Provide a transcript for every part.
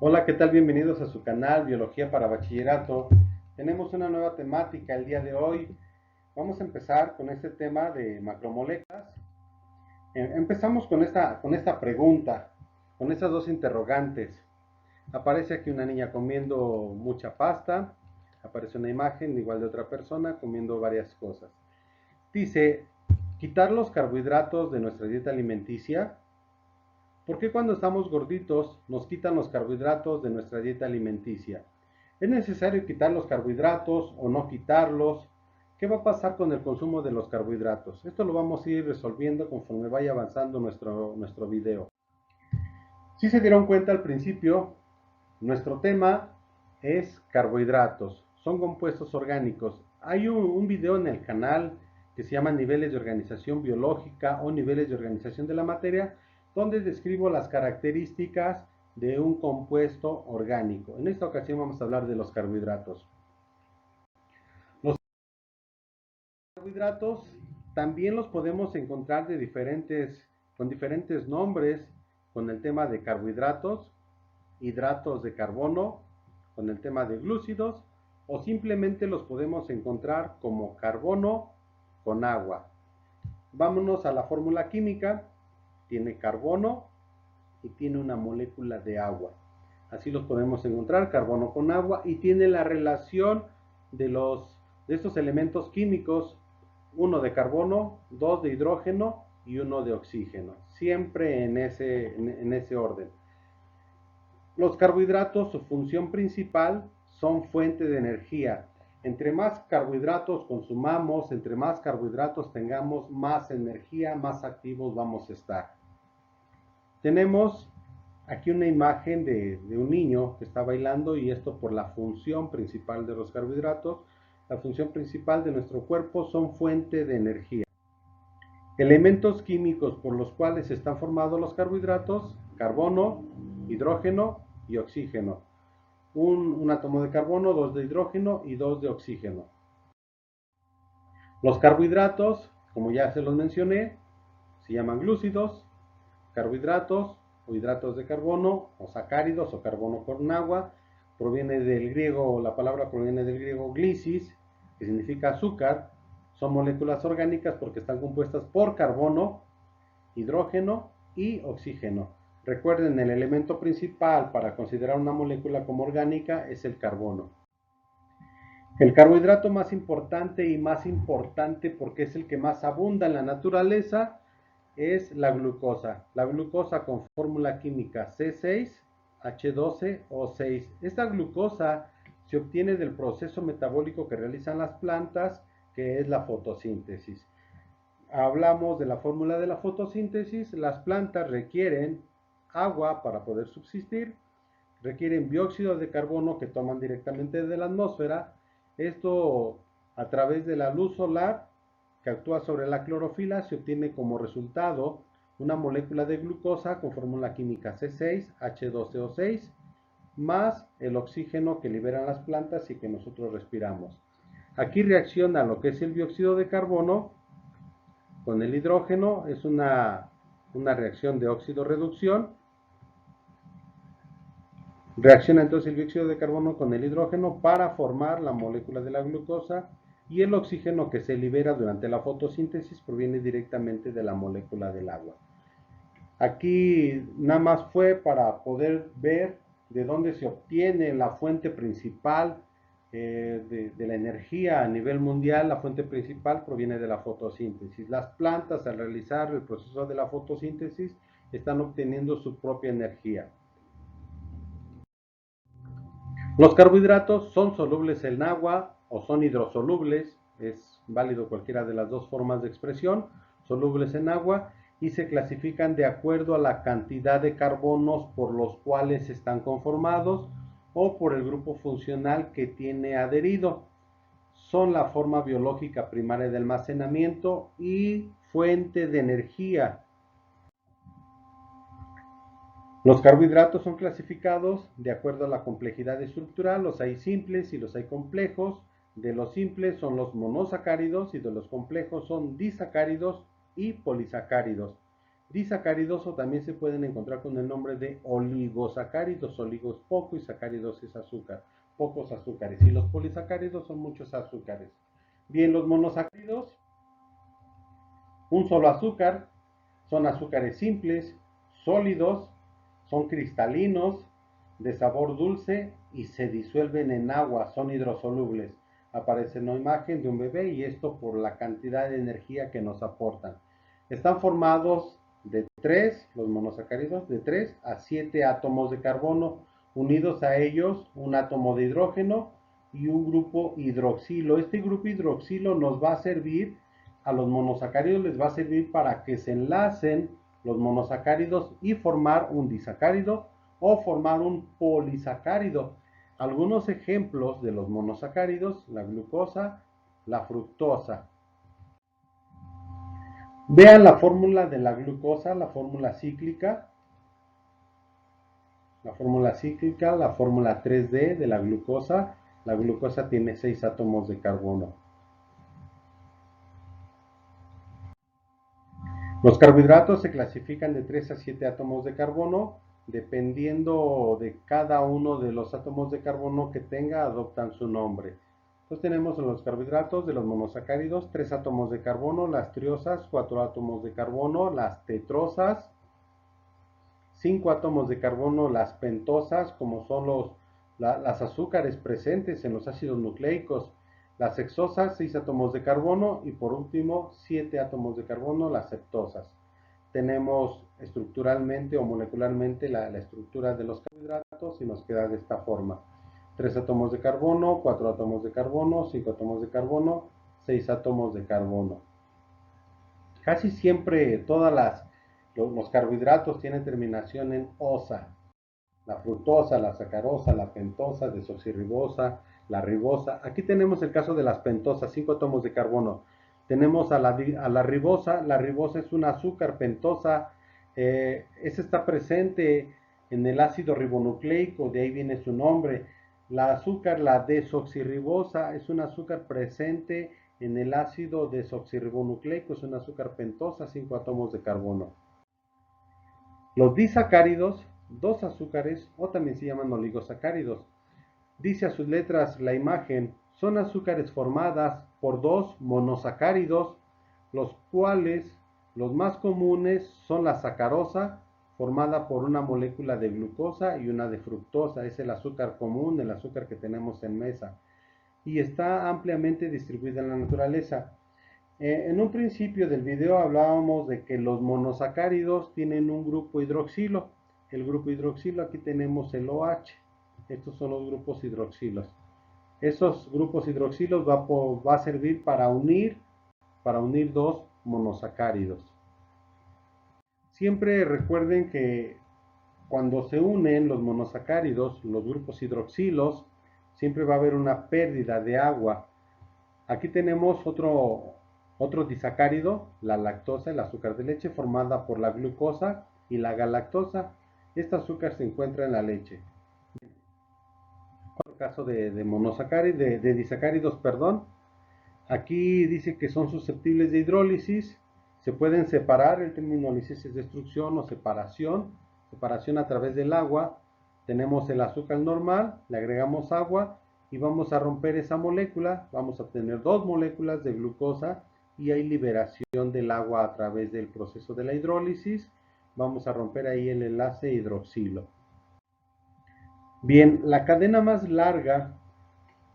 Hola, ¿qué tal? Bienvenidos a su canal Biología para Bachillerato. Tenemos una nueva temática el día de hoy. Vamos a empezar con este tema de macromoléculas. Empezamos con esta pregunta, con estas dos interrogantes. Aparece aquí una niña comiendo mucha pasta, aparece una imagen igual de otra persona comiendo varias cosas. Dice, quitar los carbohidratos de nuestra dieta alimenticia. ¿Por qué cuando estamos gorditos nos quitan los carbohidratos de nuestra dieta alimenticia? ¿Es necesario quitar los carbohidratos o no quitarlos? ¿Qué va a pasar con el consumo de los carbohidratos? Esto lo vamos a ir resolviendo conforme vaya avanzando nuestro video. Si se dieron cuenta al principio, nuestro tema es carbohidratos. Son compuestos orgánicos. Hay un video en el canal que se llama Niveles de Organización Biológica o Niveles de Organización de la Materia, donde describo las características de un compuesto orgánico. En esta ocasión vamos a hablar de los carbohidratos. Los carbohidratos también los podemos encontrar con diferentes nombres, con el tema de carbohidratos, hidratos de carbono, con el tema de glúcidos, o simplemente los podemos encontrar como carbono con agua. Vámonos a la fórmula química. Tiene carbono y tiene una molécula de agua. Así los podemos encontrar, carbono con agua, y tiene la relación de estos elementos químicos, uno de carbono, dos de hidrógeno y uno de oxígeno, siempre en ese orden. Los carbohidratos, su función principal son fuente de energía. Entre más carbohidratos consumamos, entre más carbohidratos tengamos, más energía, más activos vamos a estar. Tenemos aquí una imagen de un niño que está bailando, y esto por la función principal de los carbohidratos. La función principal de nuestro cuerpo son fuente de energía. Elementos químicos por los cuales están formados los carbohidratos: carbono, hidrógeno y oxígeno. Un átomo de carbono, dos de hidrógeno y dos de oxígeno. Los carbohidratos, como ya se los mencioné, se llaman glúcidos, carbohidratos o hidratos de carbono, o sacáridos o carbono con agua. La palabra proviene del griego glicis, que significa azúcar. Son moléculas orgánicas porque están compuestas por carbono, hidrógeno y oxígeno. Recuerden, el elemento principal para considerar una molécula como orgánica es el carbono. El carbohidrato más importante porque es el que más abunda en la naturaleza, es la glucosa. La glucosa con fórmula química C6H12O6. Esta glucosa se obtiene del proceso metabólico que realizan las plantas, que es la fotosíntesis. Hablamos de la fórmula de la fotosíntesis. Las plantas requieren agua para poder subsistir, requieren dióxido de carbono que toman directamente de la atmósfera. Esto, a través de la luz solar que actúa sobre la clorofila, se obtiene como resultado una molécula de glucosa con fórmula química C6H12O6 más el oxígeno que liberan las plantas y que nosotros respiramos. Aquí reacciona lo que es el dióxido de carbono con el hidrógeno. Es una reacción de óxido-reducción. Reacciona entonces el dióxido de carbono con el hidrógeno para formar la molécula de la glucosa, y el oxígeno que se libera durante la fotosíntesis proviene directamente de la molécula del agua. Aquí nada más fue para poder ver de dónde se obtiene la fuente principal de la energía a nivel mundial. La fuente principal proviene de la fotosíntesis. Las plantas, al realizar el proceso de la fotosíntesis, están obteniendo su propia energía. Los carbohidratos son solubles en agua o son hidrosolubles. Es válido cualquiera de las dos formas de expresión. Solubles en agua, y se clasifican de acuerdo a la cantidad de carbonos por los cuales están conformados o por el grupo funcional que tiene adherido. Son la forma biológica primaria de almacenamiento y fuente de energía. Los carbohidratos son clasificados de acuerdo a la complejidad estructural. Los hay simples y los hay complejos. De los simples son los monosacáridos y de los complejos son disacáridos y polisacáridos. Disacáridos o también se pueden encontrar con el nombre de oligosacáridos. Oligo es poco y sacáridos es azúcar, pocos azúcares. Y los polisacáridos son muchos azúcares. Bien, los monosacáridos, un solo azúcar, son azúcares simples, sólidos, son cristalinos, de sabor dulce y se disuelven en agua, son hidrosolubles. Aparece en la imagen de un bebé y esto por la cantidad de energía que nos aportan. Están formados de 3, los monosacáridos, de 3 a 7 átomos de carbono, unidos a ellos un átomo de hidrógeno y un grupo hidroxilo. Este grupo hidroxilo nos va a servir, a los monosacáridos les va a servir para que se enlacen los monosacáridos y formar un disacárido o formar un polisacárido. Algunos ejemplos de los monosacáridos: la glucosa, la fructosa. Vean la fórmula de la glucosa, la fórmula cíclica, la fórmula 3D de la glucosa. La glucosa tiene 6 átomos de carbono. Los carbohidratos se clasifican de 3 a 7 átomos de carbono. Dependiendo de cada uno de los átomos de carbono que tenga, adoptan su nombre. Entonces tenemos en los carbohidratos de los monosacáridos 3 átomos de carbono, las triosas 4 átomos de carbono, las tetrosas 5 átomos de carbono, las pentosas, como son las azúcares presentes en los ácidos nucleicos, las hexosas 6 átomos de carbono y por último 7 átomos de carbono, las septosas. Tenemos estructuralmente o molecularmente la estructura de los carbohidratos y nos queda de esta forma: 3 átomos de carbono, 4 átomos de carbono, 5 átomos de carbono, 6 átomos de carbono. Casi siempre los carbohidratos tienen terminación en osa: la fructosa, la sacarosa, la pentosa, desoxirribosa, la ribosa. Aquí tenemos el caso de las pentosas, 5 átomos de carbono. Tenemos a la ribosa es un azúcar pentosa, esa está presente en el ácido ribonucleico, de ahí viene su nombre. La desoxirribosa, es un azúcar presente en el ácido desoxirribonucleico, es un azúcar pentosa, 5 átomos de carbono. Los disacáridos, dos azúcares, o también se llaman oligosacáridos. Dice a sus letras la imagen: son azúcares formadas por dos monosacáridos, los cuales los más comunes son la sacarosa, formada por una molécula de glucosa y una de fructosa. Es el azúcar común, el azúcar que tenemos en mesa, y está ampliamente distribuida en la naturaleza. En un principio del video hablábamos de que los monosacáridos tienen un grupo hidroxilo. El grupo hidroxilo, aquí tenemos el OH. Estos son los grupos hidroxilos. Esos grupos hidroxilos va a servir para unir dos monosacáridos. Siempre recuerden que cuando se unen los monosacáridos, los grupos hidroxilos, siempre va a haber una pérdida de agua. Aquí tenemos otro disacárido, la lactosa, el azúcar de leche, formada por la glucosa y la galactosa. Este azúcar se encuentra en la leche. Otro caso de monosacáridos, de disacáridos, perdón. Aquí dice que son susceptibles de hidrólisis. Se pueden separar, el término lisis es destrucción o separación a través del agua. Tenemos el azúcar normal, le agregamos agua y vamos a romper esa molécula. Vamos a obtener dos moléculas de glucosa y hay liberación del agua a través del proceso de la hidrólisis. Vamos a romper ahí el enlace hidroxilo. Bien, la cadena más larga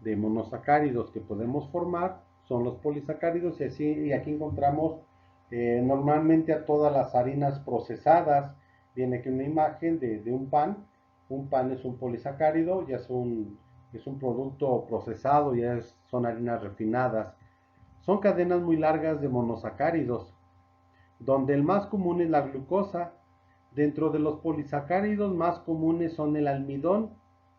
de monosacáridos que podemos formar son los polisacáridos, y aquí encontramos normalmente a todas las harinas procesadas. Viene aquí una imagen de un pan. Un pan es un polisacárido, ya es un producto procesado, son harinas refinadas. Son cadenas muy largas de monosacáridos, donde el más común es la glucosa. Dentro de los polisacáridos más comunes son el almidón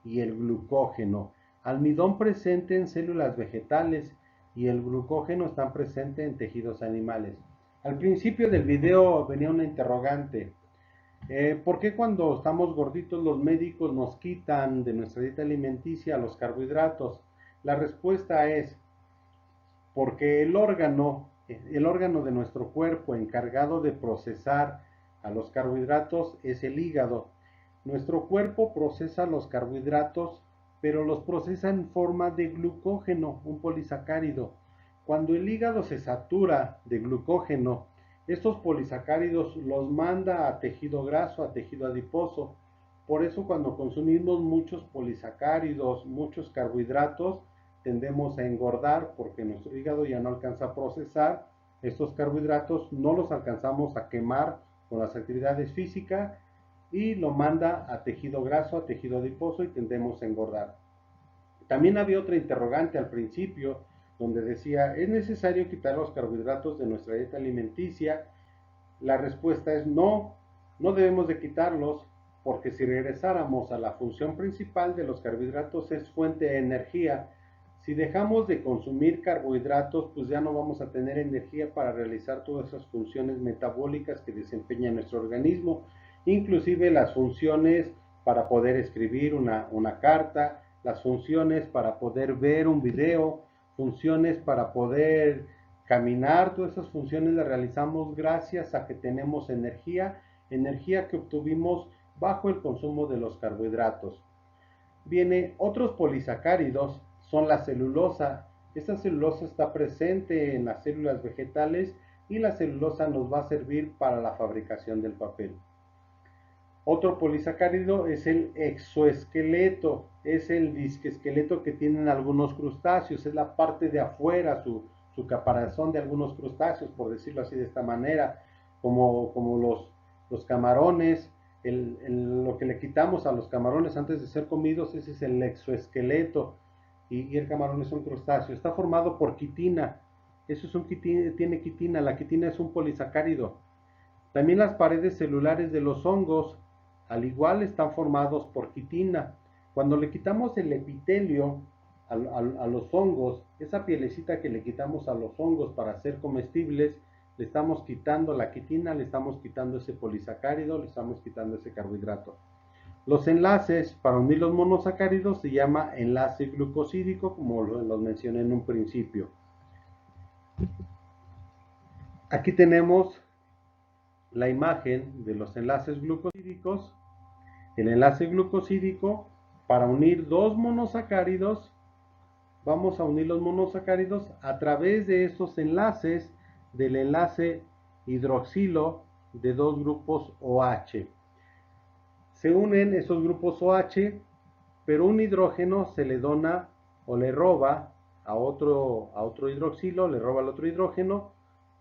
y el glucógeno. Almidón presente en células vegetales y el glucógeno está presente en tejidos animales. Al principio del video venía una interrogante: ¿por qué cuando estamos gorditos los médicos nos quitan de nuestra dieta alimenticia los carbohidratos? La respuesta es porque el órgano de nuestro cuerpo encargado de procesar a los carbohidratos es el hígado. Nuestro cuerpo procesa los carbohidratos, pero los procesa en forma de glucógeno, un polisacárido. Cuando el hígado se satura de glucógeno, estos polisacáridos los manda a tejido graso, a tejido adiposo. Por eso cuando consumimos muchos polisacáridos, muchos carbohidratos, tendemos a engordar porque nuestro hígado ya no alcanza a procesar estos carbohidratos, no los alcanzamos a quemar con las actividades físicas y lo manda a tejido graso, a tejido adiposo y tendemos a engordar. También había otra interrogante al principio donde decía, ¿es necesario quitar los carbohidratos de nuestra dieta alimenticia? La respuesta es no, no debemos de quitarlos porque si regresáramos a la función principal de los carbohidratos es fuente de energía. Si dejamos de consumir carbohidratos, pues ya no vamos a tener energía para realizar todas esas funciones metabólicas que desempeña nuestro organismo, inclusive las funciones para poder escribir una carta, las funciones para poder ver un video, funciones para poder caminar, todas esas funciones las realizamos gracias a que tenemos energía, energía que obtuvimos bajo el consumo de los carbohidratos. Viene otros polisacáridos, son la celulosa. Esta celulosa está presente en las células vegetales y la celulosa nos va a servir para la fabricación del papel. Otro polisacárido es el exoesqueleto, es el disquesqueleto que tienen algunos crustáceos, es la parte de afuera, su caparazón de algunos crustáceos, por decirlo así de esta manera, como los camarones, lo que le quitamos a los camarones antes de ser comidos, ese es el exoesqueleto, y el camarón es un crustáceo, está formado por quitina, eso es tiene quitina, la quitina es un polisacárido. También las paredes celulares de los hongos, al igual, están formados por quitina. Cuando le quitamos el epitelio a los hongos, esa pielecita que le quitamos a los hongos para ser comestibles, le estamos quitando la quitina, le estamos quitando ese polisacárido, le estamos quitando ese carbohidrato. Los enlaces para unir los monosacáridos se llama enlace glucosídico, como los mencioné en un principio. Aquí tenemos la imagen de los enlaces glucosídicos. El enlace glucosídico, para unir dos monosacáridos, vamos a unir los monosacáridos a través de estos enlaces del enlace hidroxilo de dos grupos OH. Se unen esos grupos OH, pero un hidrógeno se le dona o le roba a otro hidroxilo, le roba al otro hidrógeno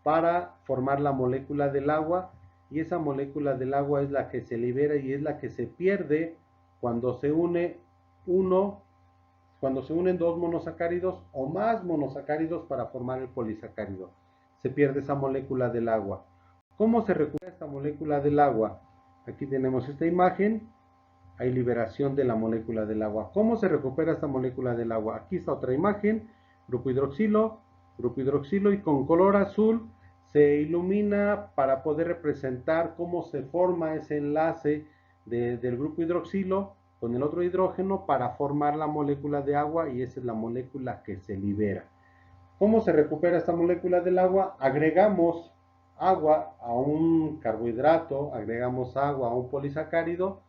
para formar la molécula del agua, y esa molécula del agua es la que se libera y es la que se pierde cuando se une cuando se unen dos monosacáridos o más monosacáridos para formar el polisacárido. Se pierde esa molécula del agua. ¿Cómo se recupera esta molécula del agua? Aquí tenemos esta imagen. Hay liberación de la molécula del agua. ¿Cómo se recupera esta molécula del agua? Aquí está otra imagen. Grupo hidroxilo y con color azul se ilumina para poder representar cómo se forma ese enlace del grupo hidroxilo con el otro hidrógeno para formar la molécula de agua, y esa es la molécula que se libera. ¿Cómo se recupera esta molécula del agua? Agregamos agua a un carbohidrato, agregamos agua a un polisacárido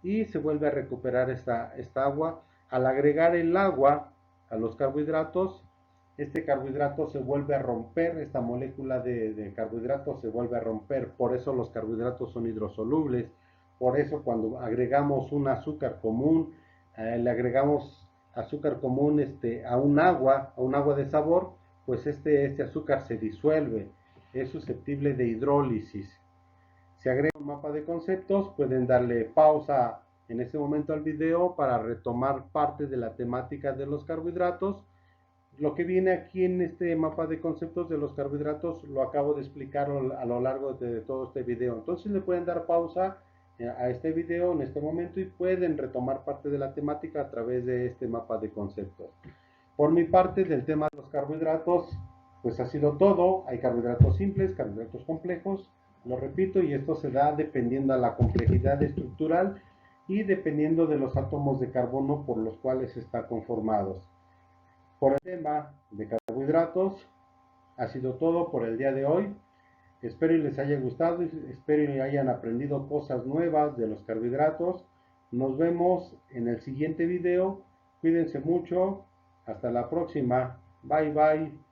y se vuelve a recuperar esta agua. Al agregar el agua a los carbohidratos, este carbohidrato se vuelve a romper, esta molécula de carbohidrato se vuelve a romper, por eso los carbohidratos son hidrosolubles, por eso cuando agregamos un azúcar común, le agregamos azúcar común a un agua de sabor, pues este azúcar se disuelve, es susceptible de hidrólisis. Se agrega un mapa de conceptos, pueden darle pausa en este momento al video para retomar parte de la temática de los carbohidratos. Lo que viene aquí en este mapa de conceptos de los carbohidratos lo acabo de explicar a lo largo de todo este video. Entonces le pueden dar pausa a este video en este momento y pueden retomar parte de la temática a través de este mapa de conceptos. Por mi parte, del tema de los carbohidratos, pues ha sido todo. Hay carbohidratos simples, carbohidratos complejos, lo repito, y esto se da dependiendo de la complejidad estructural y dependiendo de los átomos de carbono por los cuales están conformados. Por el tema de carbohidratos, ha sido todo por el día de hoy. Espero y les haya gustado, espero y hayan aprendido cosas nuevas de los carbohidratos. Nos vemos en el siguiente video. Cuídense mucho. Hasta la próxima. Bye bye.